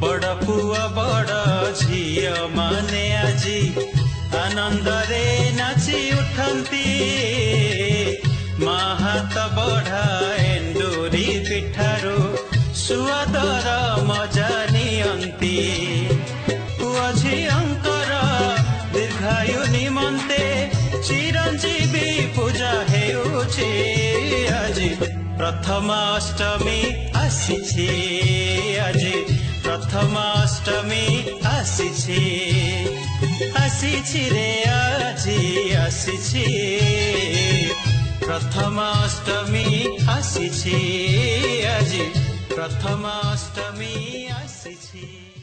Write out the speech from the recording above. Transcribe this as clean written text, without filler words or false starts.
बड़ पुआ बड़ झियो माने आजी आनंद रे नाची उठंती माहात बढ़ा एंडुरी पिठारू सुआदर मजा नियंती पुआ झियंकर दीर्घायु निमंते चिरंजीवी पूजा हेउछि आजी प्रथमाष्टमी आसीछि आजी प्रथमाष्टमी आसीछि आसीछि रे आजी आसीछि प्रथमाष्टमी आसीछि आजी प्रथमाष्टमी आसीछि।